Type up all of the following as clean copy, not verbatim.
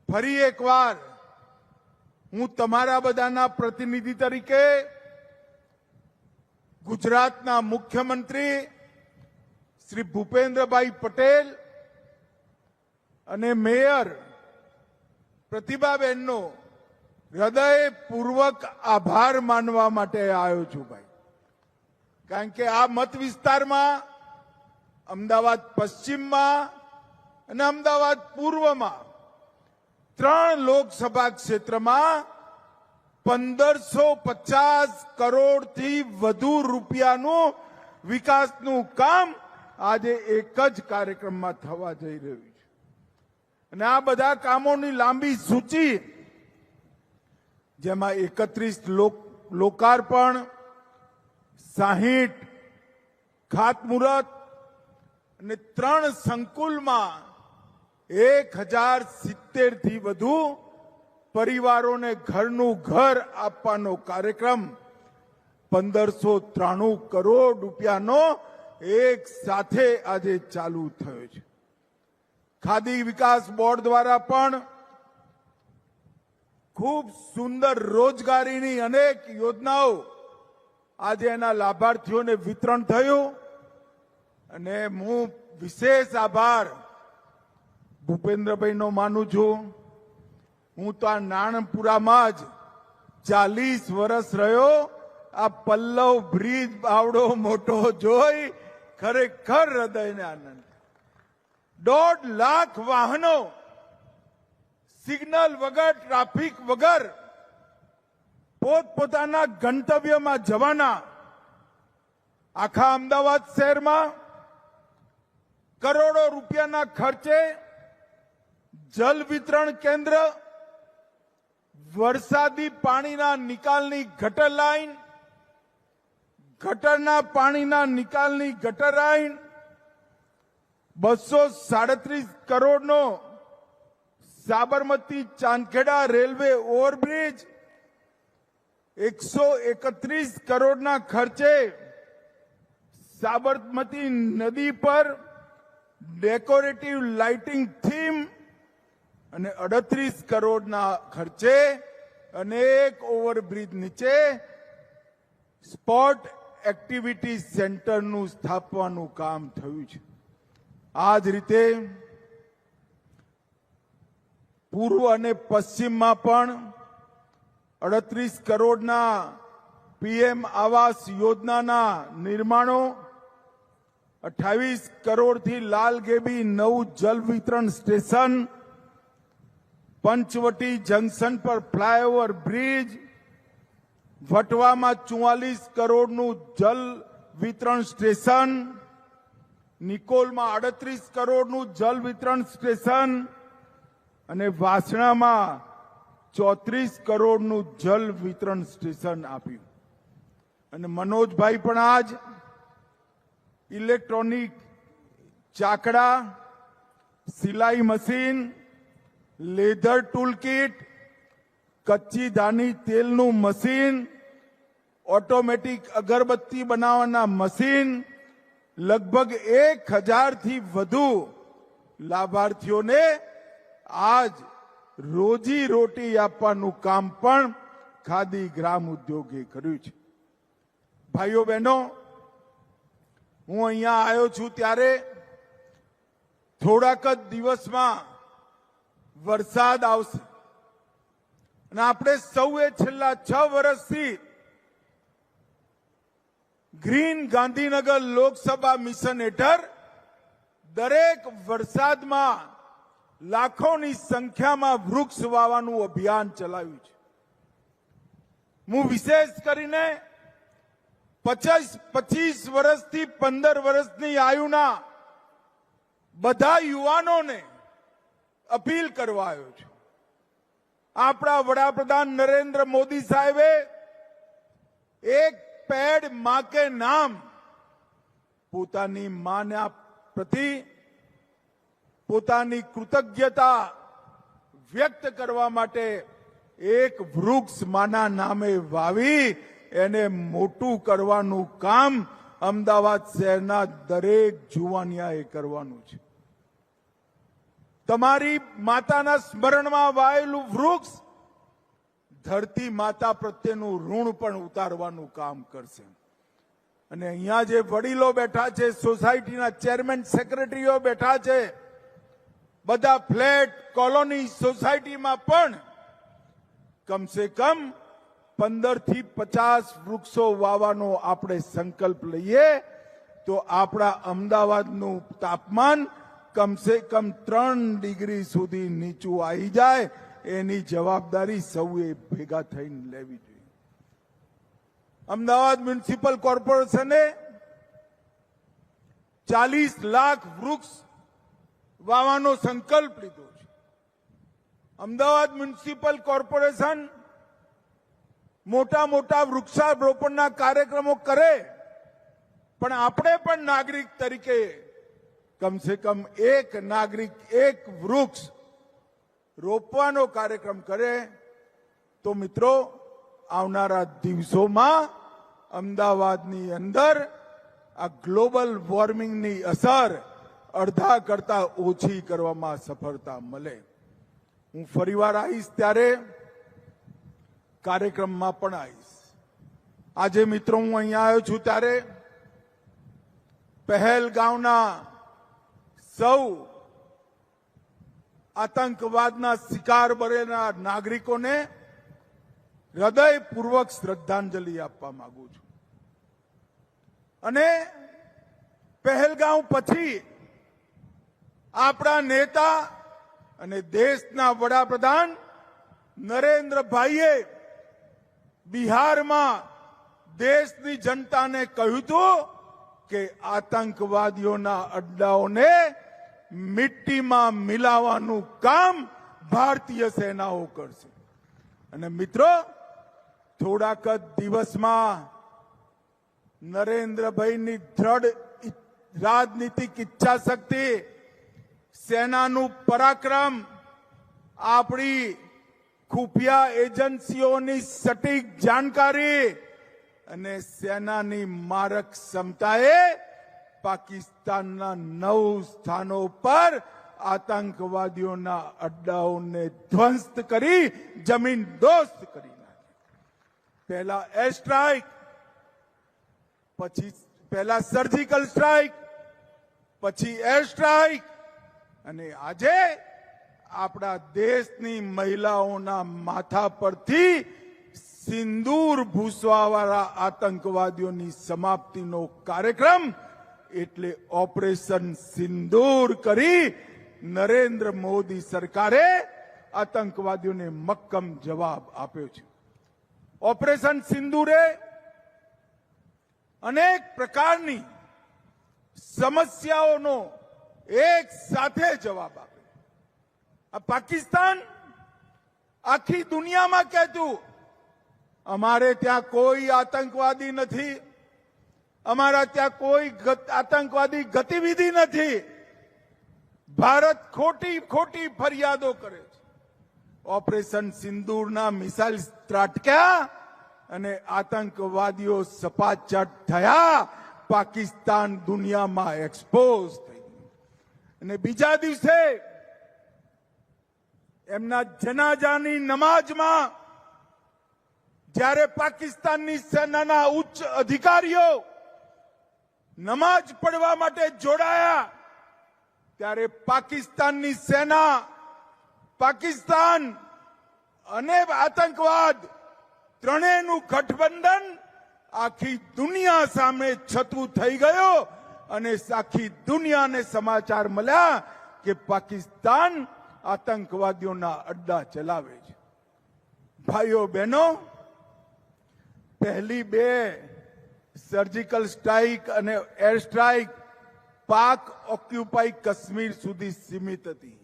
ફરી એકવાર હું તમારા બધાના પ્રતિનિધિ તરીકે ગુજરાતના મુખ્યમંત્રી શ્રી ભૂપેન્દ્રભાઈ પટેલ અને મેયર પ્રતિભાબેનનો હૃદયપૂર્વક આભાર માનવા માટે આવ્યો છું ભાઈ, કારણ કે આ મત વિસ્તારમાં અમદાવાદ પશ્ચિમમાં અને અમદાવાદ પૂર્વમાં 3 લોકસભા ક્ષેત્રમાં 1550 કરોડથી વધુ રૂપિયાનું વિકાસનું કામ આજે એક જ કાર્યક્રમમાં થવા જઈ રહ્યું છે. અને આ બધા કામોની લાંબી સૂચિ, જેમાં 31 લોકાર્પણ, 60 ખાતમુહૂર્ત અને 3 સંકુલમાં 1070 થી વધુ પરિવારોને ઘરનું ઘર આપવાનો કાર્યક્રમ 1593 કરોડ રૂપિયાનો એક સાથે આજે ચાલુ થયો છે. ખાદી વિકાસ બોર્ડ દ્વારા પણ ખૂબ સુંદર રોજગારીની અનેક યોજનાઓ આજે એના લાભાર્થીઓને વિતરણ થયું. અને હું વિશેષ આભાર ભૂપેન્દ્રભાઈનો માનું છું. હું તો આ નાણપુરામાં જ 40 વર્ષ રહ્યો. આ પલ્લવ બ્રિજ આવડો મોટો જોઈ ખરેખર હૃદયને આનંદ. 1.5 લાખ વાહનો સિગ્નલ વગર, ટ્રાફિક વગર પોતપોતાના ગંતવ્યમાં જવાના. આખા અમદાવાદ શહેરમાં કરોડો રૂપિયાના ખર્ચે જલ વિતરણ કેન્દ્ર, વરસાદી પાણીના નિકાલની ગટર લાઈન, ગટરના પાણીના નિકાલની ગટર લાઈન, 237 કરોડનો સાબરમતી ચાંદખેડા રેલવે ઓવરબ્રિજ, 131 કરોડના ખર્ચે સાબરમતી નદી પર ડેકોરેટિવ લાઇટિંગ થીમ અને 38 કરોડના ખર્ચે અનેક ઓવરબ્રિજ નીચે સ્પોર્ટ એક્ટિવિટી સેન્ટરનું સ્થાપવાનું કામ થયું છે. આ જ રીતે પૂર્વ અને પશ્ચિમમાં પણ 38 કરોડના પીએમ આવાસ યોજનાના નિર્માણો, 28 કરોડથી લાલગેબી નવું જલ વિતરણ સ્ટેશન, પંચવટી જંકશન પર ફ્લાયઓવર બ્રિજ, વટવામાં 44 કરોડનું જલ વિતરણ સ્ટેશન, નિકોલમાં 38 કરોડનું જલ વિતરણ સ્ટેશન અને વાસણામાં 34 કરોડનું જલ વિતરણ સ્ટેશન આપ્યું. અને મનોજભાઈ પણ આજ ઇલેક્ટ્રોનિક ચાકડા, સિલાઈ મશીન, લેધર ટૂલ કિટ, કચ્ચી ધાની તેલનું મશીન, ઓટોમેટિક અગરબત્તી બનાવવાના મશીન, લગભગ 1000 થી વધુ લાભાર્થીઓને આજ રોજી રોટી આપવાનું કામ પણ ખાદી ગ્રામ ઉદ્યોગે કર્યું છે. ભાઈઓ બહેનો, હું અહીંયા આવ્યો છું ત્યારે થોડાક જ દિવસમાં વરસાદ આવશે અને આપણે સૌએ છેલ્લા 6 વર્ષથી ગ્રીન ગાંધીનગર લોકસભા મિશન હેઠળ દરેક વરસાદમાં લાખોની સંખ્યામાં વૃક્ષ વાવવાનું અભિયાન ચલાવ્યું છે. હું વિશેષ કરીને 25 વર્ષથી 15 વર્ષની આયુના બધા યુવાનોને અપીલ કરવા આવ્યો છું. આપણા વડાપ્રધાન નરેન્દ્ર મોદી સાહેબે એક પેડ માં કે નામ પોતાની માના પ્રતિ પોતાની કૃતજ્ઞતા વ્યક્ત કરવા માટે એક વૃક્ષ માના નામે વાવી એને મોટું કરવાનું કામ અમદાવાદ શહેરના દરેક જુવાનિયાએ કરવાનું છે. તમારી માતાના સ્મરણમાં વાયેલું વૃક્ષ ધરતી માતા પ્રત્યેનું ઋણ પણ ઉતારવાનું કામ કરશે. અને અહીંયા જે વડીલો બેઠા છે, સોસાયટીના ચેરમેન સેક્રેટરીઓ બેઠા છે, બધા ફ્લેટ કોલોની સોસાયટીમાં પણ કમસે કમ 15 થી 50 વૃક્ષો વાવવાનો આપણે સંકલ્પ લઈએ તો આપણા અમદાવાદનું તાપમાન કમસે કમ 3 ડિગ્રી સુધી નીચું આવી જાય. એની જવાબદારી સૌએ ભેગા થઈને લેવી જોઈએ. અમદાવાદ મ્યુનિસિપલ કોર્પોરેશને 40 લાખ વૃક્ષ વાવવાનો સંકલ્પ લીધો છે. અમદાવાદ મ્યુનિસિપલ કોર્પોરેશન મોટા મોટા વૃક્ષારોપણના કાર્યક્રમો કરે, પણ આપણે પણ નાગરિક તરીકે કમસે કમ એક નાગરિક એક વૃક્ષ રોપવાનો કાર્યક્રમ કરે તો મિત્રો આવનારા દિવસોમાં અમદાવાદની અંદર આ ગ્લોબલ વોર્મિંગની અસર અડધા કરતા ઓછી કરવામાં સફળતા મળે. હું ફરીવાર આવીશ ત્યારે કાર્યક્રમમાં પણ આવીશ. આજે મિત્રો હું અહીંયા આવ્યો છું ત્યારે પહેલગામના સૌ આતંકવાદના શિકાર બનેલા નાગરિકોને હૃદયપૂર્વક શ્રદ્ધાંજલિ આપવા માંગુ છું. અને પહેલગામ પછી આપણા નેતા અને દેશના વડાપ્રધાન નરેન્દ્રભાઈએ બિહારમાં દેશની જનતાને કહ્યું હતું કે આતંકવાદીઓના અડ્ડાઓને મિટ્ટીમાં મિલાવવાનું કામ ભારતીય સેનાઓ કરશે. અને મિત્રો થોડાક જ દિવસમાં નરેન્દ્રભાઈની દ્રઢ રાજનીતિક ઈચ્છા શક્તિ, સેનાનું પરાક્રમ, આપણી ખુફિયા એજન્સીઓની સટીક જાણકારી અને સેનાની મારક ક્ષમતાએ પાકિસ્તાનના 9 સ્થાનો પર આતંકવાદીઓના અડ્ડાઓને ધ્વંસ કરી જમીન દોસ્ત કરી નાખી. પહેલા એર સ્ટ્રાઇક, પછી પહેલા સર્જિકલ સ્ટ્રાઇક, પછી એર સ્ટ્રાઇક, અને આજે આપણા દેશની મહિલાઓના માથા પરથી સિંદૂર ભૂસવાવાળા આતંકવાદીઓની સમાપ્તિનો કાર્યક્રમ એટલે ઓપરેશન સિંદૂર કરી નરેન્દ્ર મોદી સરકારે આતંકવાદીઓને મક્કમ જવાબ આપ્યો છે. ઓપરેશન સિંદૂરે અનેક પ્રકારની સમસ્યાઓનો એક સાથે જવાબ આપ્યો. આ પાકિસ્તાન આખી દુનિયામાં કહેતું અમારે ત્યાં કોઈ આતંકવાદી નથી, અમારા ત્યાં કોઈ આતંકવાદી ગતિવિધિ નથી. ભારત ખોટી ખોટી ફરિયાદો કરે છે. ઓપરેશન સિંદૂરના મિસાઇલ ત્રાટક્યા અને આતંકવાદીઓ સપાચટ થયા. પાકિસ્તાન દુનિયામાં એક્સપોઝ થઈ ગયું. અને બીજા દિવસે એમના જનાજાની નમાજમાં જ્યારે પાકિસ્તાનની સેનાના ઉચ્ચ અધિકારીઓ નમાજ પડવા માટે જોડાયા ત્યારે પાકિસ્તાનની સેના, પાકિસ્તાન અને આતંકવાદ ત્રણેયનું ગઠબંધન આખી દુનિયા સામે છતું થઈ ગયો અને આખી દુનિયાને સમાચાર મળ્યા કે પાકિસ્તાન આતંકવાદીઓના અડ્ડા ચલાવે છે. ભાઈઓ બહેનો, પહેલી 2 સર્જિકલ સ્ટ્રાઇક અને એર સ્ટ્રાઇક પાક ઓક્યુપાઈ કાશ્મીર સુધી સીમિત હતી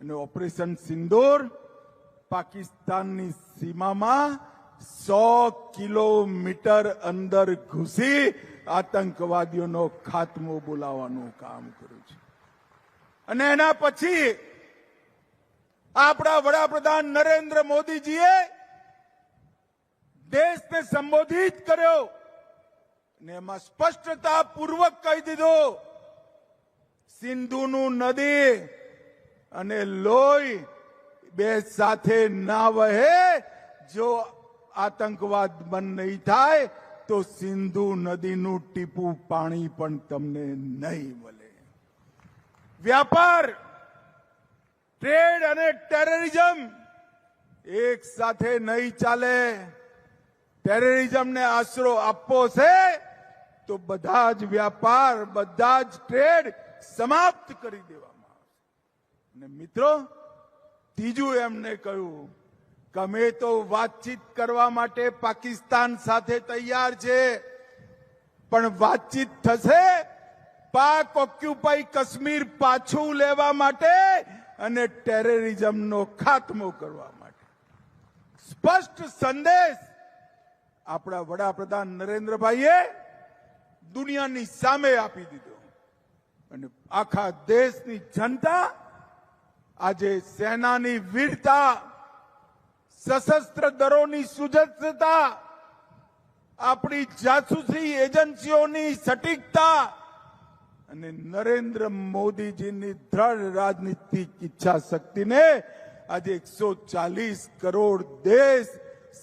અને ઓપરેશન સિંદૂર પાકિસ્તાનની સીમામાં 100 કિલોમીટર અંદર ઘૂસી આતંકવાદીઓનો ખાત્મો બોલાવવાનું કામ કર્યું છે. અને એના પછી આપણા વડાપ્રધાન નરેન્દ્ર મોદીજીએ દેશને સંબોધિત કર્યો અને એમાં સ્પષ્ટતાપૂર્વક કહી દીધું સિંધુનું નદી અને લોહી બે સાથે ના વહે. જો આતંકવાદ બંધ નહીં થાય તો સિંધુ નદીનું ટીપું પાણી પણ તમને નહીં મળે. વ્યાપાર, ટ્રેડ અને ટેરરિઝમ એક સાથે નહીં ચાલે. ટેરરિઝમને આશરો આપવો છે તો બધા જ વ્યાપાર, બધા જ ટ્રેડ સમાપ્ત કરી દેવામાં આવશે. અને મિત્રો, ત્રીજું એમને કહ્યું કે અમે તો વાતચીત કરવા માટે પાકિસ્તાન સાથે તૈયાર છે, પણ વાતચીત થશે પાક ઓક્યુપાઈ કાશ્મીર પાછું લેવા માટે અને ટેરરિઝમનો ખાત્મો કરવા માટે. સ્પષ્ટ સંદેશ આપણા વડાપ્રધાન નરેન્દ્રભાઈએ દુનિયાની સામે આપી દીધો અને આખા દેશની જનતા આજે સેનાની વીરતા, સશસ્ત્ર દળોની સુસજ્જતા, આપણી જાસૂસી એજન્સીઓની સટીકતા અને નરેન્દ્ર મોદીજીની દ્રઢ રાજનીતિક ઈચ્છા શક્તિને આજે 140 કરોડ દેશ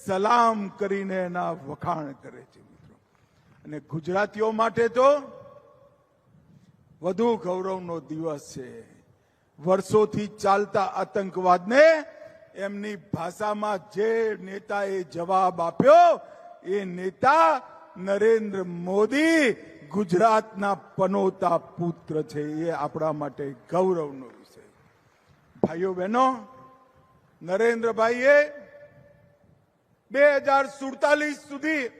સલામ કરીને એના વખાણ કરે છે. મિત્રો, અને ગુજરાતીઓ માટે તો વધુ ગૌરવનો દિવસ છે. વર્ષોથી ચાલતા આતંકવાદને એમની ભાષામાં જે નેતાએ જવાબ આપ્યો, એ નેતા નરેન્દ્ર મોદી ગુજરાતના પનોતા પુત્ર છે. એ આપણા માટે ગૌરવનો વિષય. ભાઈઓ બહેનો, નરેન્દ્રભાઈએ 2047 સુધી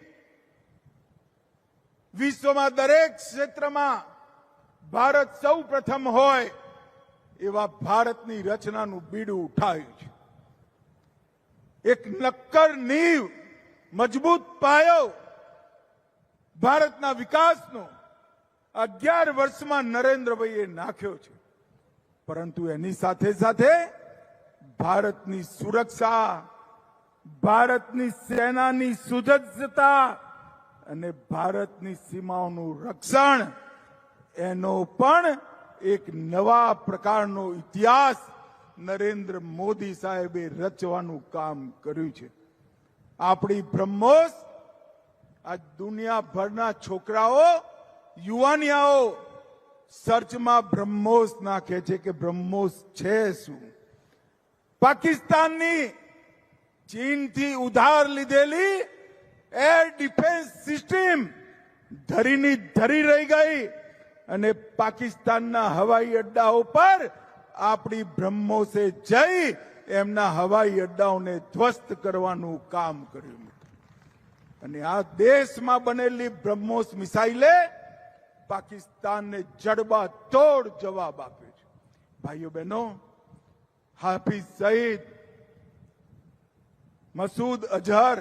વિશ્વમાં દરેક ક્ષેત્રમાં ભારત સૌ પ્રથમ હોય એવા ભારતની રચનાનું બીડું ઉઠાવ્યું છે. એક નક્કર નીંવ, મજબૂત પાયો ભારતના વિકાસનો 11 વર્ષમાં નરેન્દ્રભાઈએ નાખ્યો છે. પરંતુ એની સાથે સાથે ભારતની સુરક્ષા, ભારતની સેનાની સુસજ્જતા અને ભારતની સીમાઓનું રક્ષણ, એનો પણ એક નવા પ્રકારનો ઇતિહાસ નરેન્દ્ર મોદી સાહેબે રચવાનું કામ કર્યું છે. આપણી બ્રહ્મોસ આ દુનિયાભરના છોકરાઓ, યુવાનિયાઓ સર્ચમાં બ્રહ્મોસ નાખે છે કે બ્રહ્મોસ છે શું. પાકિસ્તાનની ચીનથી ઉધાર લીધેલી એર ડિફેન્સ સિસ્ટમ ધરીની ધરી રહી ગઈ અને પાકિસ્તાનના હવાઈ અડ્ડાઓ પર આપણી બ્રહ્મોસે જઈ એમના હવાઈ અડ્ડાઓને ધ્વસ્ત કરવાનું કામ કર્યું. અને આ દેશમાં બનેલી બ્રહ્મોસ મિસાઇલે પાકિસ્તાનને જડબા તોડ જવાબ આપ્યો છે. ભાઈઓ બહેનો, હાફિઝ સઈદ, મસૂદ અઝહર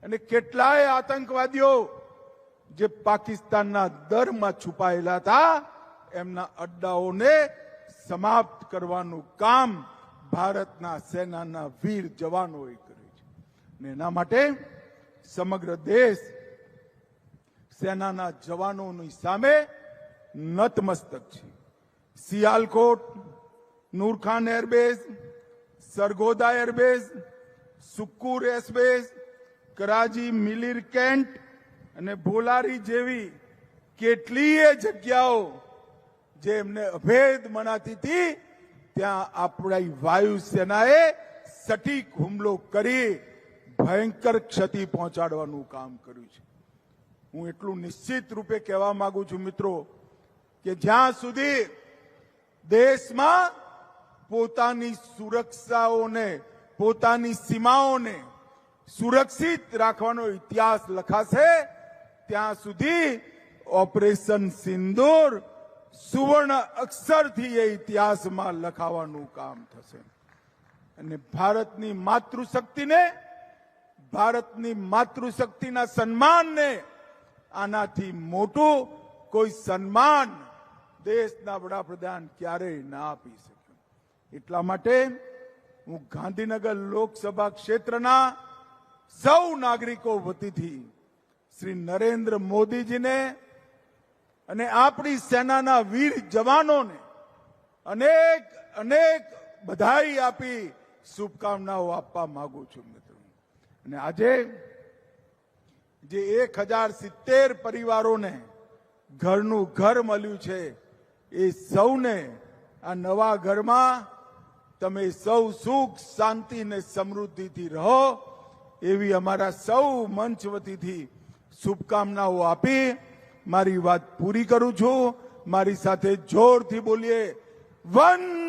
અને કેટલાય આતંકવાદીઓ જે પાકિસ્તાનના દરમાં છુપાયેલા હતા, એમના અડ્ડાઓને સમાપ્ત કરવાનું કામ ભારતના સેનાના વીર જવાનોએ કર્યું છે. અને એના માટે સમગ્ર દેશ સેનાના જવાનોની સામે નતમસ્તક છે. Sialkot, Nur Khan airbase, Sargodha airbase, Sukkur airbase, Karachi Malir cantt અને ભોલારી જેવી કેટલીય જગ્યાઓ જે એમને અભેદ મનાતી હતી, ત્યાં આપણી વાયુસેનાએ સટીક હુમલો કરી ભયંકર ક્ષતિ પહોંચાડવાનું કામ કર્યું છે. હું એટલું નિશ્ચિત રૂપે કહેવા માંગુ છું મિત્રો કે જ્યાં સુધી દેશમાં પોતાની સુરક્ષાઓને, પોતાની સીમાઓને સુરક્ષિત રાખવાનો ઇતિહાસ લખાશે, ત્યાં સુધી ઓપરેશન સિંદૂર સુવર્ણ અક્ષરથી એ ઇતિહાસમાં લખાવાનું કામ થશે. અને ભારતની માતૃશક્તિને, ભારતની માતૃશક્તિના સન્માનને આનાથી મોટું કોઈ સન્માન દેશના વડાપ્રધાન ક્યારેય ના આપી શકે. એટલા માટે હું ગાંધીનગર લોકસભા ક્ષેત્રના સૌ નાગરિકો વતીથી શ્રી નરેન્દ્ર મોદીજીને અને આપણી સેનાના વીર જવાનોને અનેક અનેક બધાઈ આપી શુભકામનાઓ આપવા માંગુ છું મિત્રો. અને આજે જે 1070 પરિવારોને ઘરનું ઘર મળ્યું છે એ સૌને આ નવા ઘરમાં તમે સૌ સુખ શાંતિ ને સમૃદ્ધિથી રહો એવી અમારા સૌ મંચ વતીથી શુભકામનાઓ આપી મારી વાત પૂરી કરું છું. મારી સાથે જોરથી બોલીએ વંદે